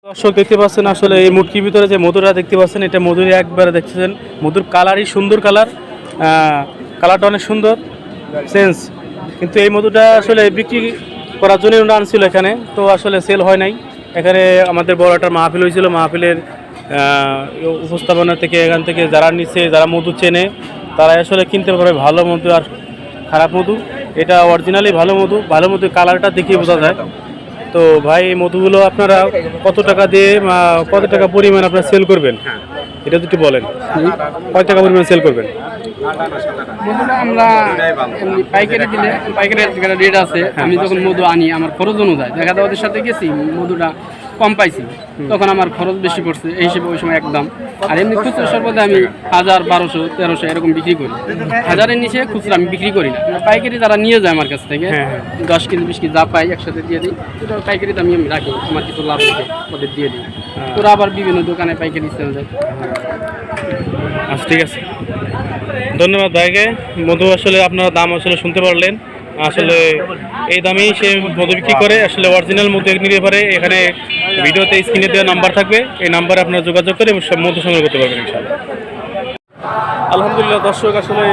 দর্শক দেখতে পাচ্ছেন আসলে এই মুটকির ভিতরে যে মধুটা দেখতে পাচ্ছেন এটা মধুর একবারে দেখতেছেন মধুর কালারই সুন্দর কালার, কালারটা অনেক সুন্দর সেন্স। কিন্তু এই মধুটা আসলে বিক্রি করার জন্য ওরা আনছিল এখানে, তো আসলে সেল হয় নাই। এখানে আমাদের বড় একটা মাহফিল হয়েছিল, মাহফিলের উপস্থাপনা থেকে এখান থেকে যারা নিচ্ছে, যারা মধু চেনে তারা আসলে কিনতে পারবে ভালো মধু আর খারাপ মধু। এটা অরিজিনালি ভালো মধু, ভালো মধু কালারটা দেখিয়ে বোঝা যায়। তো ভাই এই মধুগুলো আপনারা কত টাকা দিয়ে কত টাকা পরিমাণ আপনারা সেল করবেন এটা যদি বলেন, কত টাকা পরিমাণ সেল করবেন? মধুটা আমরা পাইকারি দিলে পাইকারি রেট আছে। আমি যখন মধু আনি আমার খরচ অনুযায়ী দেখা যায় ওদের সাথে গেছি মধুটা কম পাইছি, তখন আমার খরচ বেশি পড়ছে, এই হিসেবে ওই সময় একদম। আর এমনি খুচরা সর্বদা আমি 1000, 1200, 1300 এরকম বিক্রি করি। 1000-এর নিচে খুচরা আমি বিক্রি করি না। পাইকারি যারা নিয়ে যায় আমার কাছ থেকে 10 কেজি 20 কেজি যা পাই একসাথে দিয়ে দিই, সেটা পাইকারি দামি আমি রাখি, আমার কিছু লাভ রেখে ওদের দিয়ে দিই। ওরা আবার বিভিন্ন দোকানে পাইকারি সেল যায়। আচ্ছা ঠিক আছে, ধন্যবাদ ভাইকে। মধু আসলে আপনারা দাম আসলে শুনতে পারলেন, আসলে এই দামেই সে মধু বিক্রি করে। আসলে অরিজিনাল মধু নিতে পারে। এখানে ভিডিওতে স্ক্রিনে দেওয়া নাম্বার থাকবে, এই নাম্বারে আপনারা যোগাযোগ করে মধু সংগ্রহ করতে পারবেন ইনশাআল্লাহ। আলহামদুলিল্লাহ দর্শক, আসলে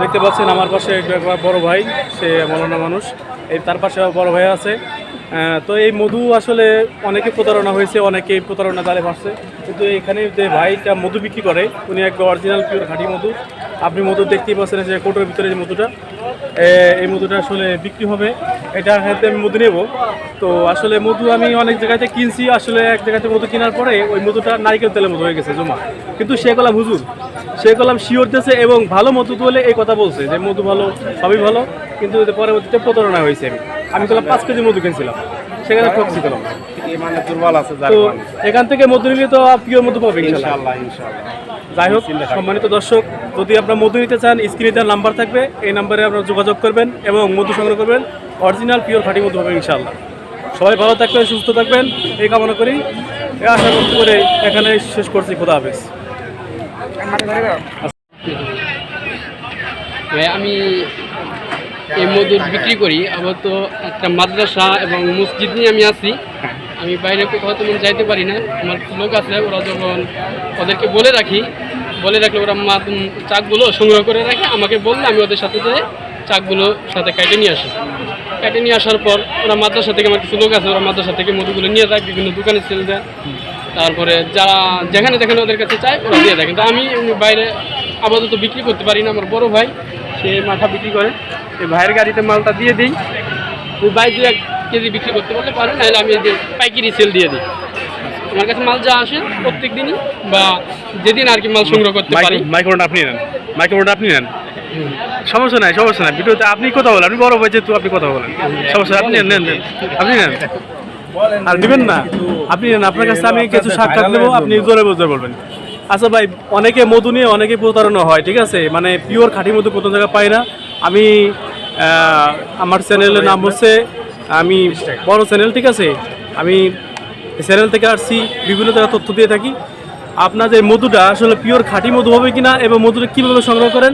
দেখতে পাচ্ছেন আমার পাশে একবার বড় ভাই, সে মৌলানা মানুষ, এই তার পাশে বড় ভাই আছে। তো এই মধু আসলে অনেকে প্রতারণা হয়েছে, অনেকে প্রতারণা জালে পারছে, কিন্তু এখানে যে ভাইটা মধু বিক্রি করে উনি একবার অরিজিনাল পিওর খাঁটি মধু। আপনি মধু দেখতেই পাচ্ছেন যে কোটোর ভিতরে যে মধুটা, এই মধুটা আসলে বিক্রি হবে। এটা হাতে আমি মধু নেব। তো আসলে মধু আমি অনেক জায়গাতে কিনছি, আসলে এক জায়গাতে মধু কেনার পরে ওই মধুটা নারকেল তেলের মধু হয়ে গেছে জমা। কিন্তু সে কলাম হুজুর, সে কলাম শিওর দিয়েছে এবং ভালো মধু বলে এই কথা বলছে যে মধু ভালো, সবই ভালো, কিন্তু পরবর্তীতে প্রতারণা হয়েছে। আমি বললাম 5 কেজি মধু কিনছিলাম, সেখানে ঠকছি কলাম। মানে দুর্বল আছে, তো এখান থেকে মধু নিলে তো পিওর মধু পাবে ইনশাআল্লাহ। যাই হোক সম্মানিত দর্শক, যদি আপনারা মধু নিতে চান স্ক্রিনে দেওয়ার নাম্বার থাকবে, এই নাম্বারে আপনারা যোগাযোগ করবেন এবং মধু সংগ্রহ করবেন। অরিজিনাল পিওর খাঁটি মধু হবে ইনশাআল্লাহ। সবাই ভালো থাকবেন, সুস্থ থাকবেন এই কামনা করি, আশা করতে করে এখানে শেষ করছি। খোদা হাফেজ। আমি এই মধুর বিক্রি করি, আবার তো একটা মাদ্রাসা এবং মসজিদ নিয়ে আমি আছি। আমি বাইরে কোথাও তেমন যাইতে পারি না। আমার লোক আছে, ওরা যখন ওদেরকে বলে রাখলে ওরা চাকগুলো সংগ্রহ করে রাখে। আমাকে বললে আমি ওদের সাথে যেয়ে চাকগুলো সাথে কেটে নিয়ে আসি। কেটে নিয়ে আসার পর ওরা মাদ্রাসা থেকে, আমার কিছু লোক আছে, ওরা মাদ্রাসা থেকে মধুগুলো নিয়ে যায়, বিভিন্ন দোকানে সেল দেয়। তারপরে যারা যেখানে ওদের কাছে চায় ওরা দিয়ে দেয়। কিন্তু আমি বাইরে আপাতত বিক্রি করতে পারি না। আমার বড় ভাই সে মাথা বিক্রি করে, এই ভাইয়ের গাড়িতে মালটা দিয়ে দিই। ওই ভাই 2-1 কেজি বিক্রি করতে পারলে পারে, নাহলে আমি পাইকারি সেল দিয়ে দিই। আমার কাছে মাল যা আসে প্রত্যেক দিনই বা যেদিন আর কি মাল সংগ্রহ করতে পারি। মাইক্রোফোনটা আপনি নেন, সমস্যা নাই ভিডিওতে আপনি কথা বলেন, আপনি বড় ভাই যেহেতু আপনি কথা বলেন, সমস্যা আপনি নেন আর দিবেন না, আপনি নেন। আপনার কাছে আমি কিছু সাক্ষাৎ নেবো, আপনি জোরে বলবেন। আচ্ছা ভাই, অনেকে মধু নিয়ে অনেকে প্রতারণা হয়, ঠিক আছে, মানে পিওর খাঁটি মধু কোথাও জায়গায় পাই না। আমি আমার চ্যানেলের নাম হচ্ছে, আমি বড় চ্যানেল, ঠিক আছে, আমি চ্যানেল থেকে আসছি, বিভিন্ন জায়গায় তথ্য দিয়ে থাকি। আপনাদের মধুটা আসলে পিওর খাঁটি মধু হবে কিনা এবং মধুটা কীভাবে সংগ্রহ করেন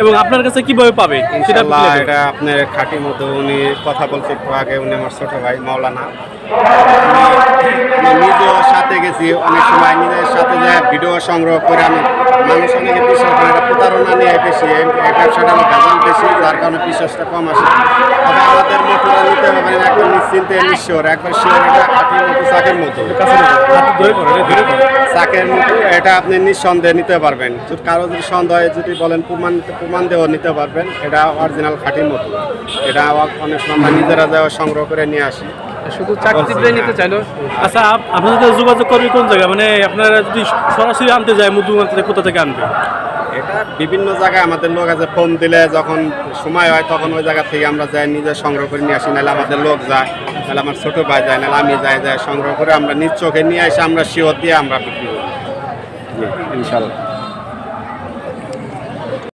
এবং আপনার কাছে কীভাবে পাবে সেটা এটা আপনার খাঁটি মধু। উনি কথা বলতে একটু আগে, উনি আমার ছোট ভাই মাওলানা। আমি নিজেও সাথে গেছি অনেক সময়, নিজের সাথে যে ভিডিও সংগ্রহ করে আমি মানুষ অনেকে বিশ্বাস করে, এটা প্রতারণা নিয়ে বেশি, এই ব্যবসাটা আমার ভেজাল বেশি, যার কারণে বিশ্বাসটা কম আসে। তবে আমাদের মধুটা নিতে হবে একদম নিশ্চিন্তে, নিশ্চর, একবার শিওর, এটা খাঁটি মধু, চাকের মধু, চাকের মধু। এটা আপনি নিঃসন্দেহে নিতে পারবেন। যদি কারো যদি সন্দেহ হয়, যদি বলেন প্রমাণ দেওয়া নিতে পারবেন। এটা অরিজিনাল খাঁটি মধু। এটা অনেক সময় আমরা নিজেরা যাওয়া সংগ্রহ করে নিয়ে আসি। শুধু চাকরি নিতে চাইলো। আচ্ছা, আপনার সাথে যোগাযোগ করবে কোন জায়গায়, মানে আপনারা যদি সরাসরি আনতে যায় মধু আনতে, কোথা থেকে আনবে? এটা বিভিন্ন জায়গায় আমাদের লোক আছে, ফোন দিলে যখন সময় হয় তখন ওই জায়গা থেকে আমরা যাই, নিজে সংগ্রহ করে নিয়ে আসি। নাহলে আমাদের লোক যায়, নাহলে আমার ছোটো ভাই যায়, নাহলে আমি যাই সংগ্রহ করে আমরা নিজ চোখে নিয়ে আসি, আমরা শিওর দিয়ে আমরা বিক্রি করি ইনশাল্লাহ।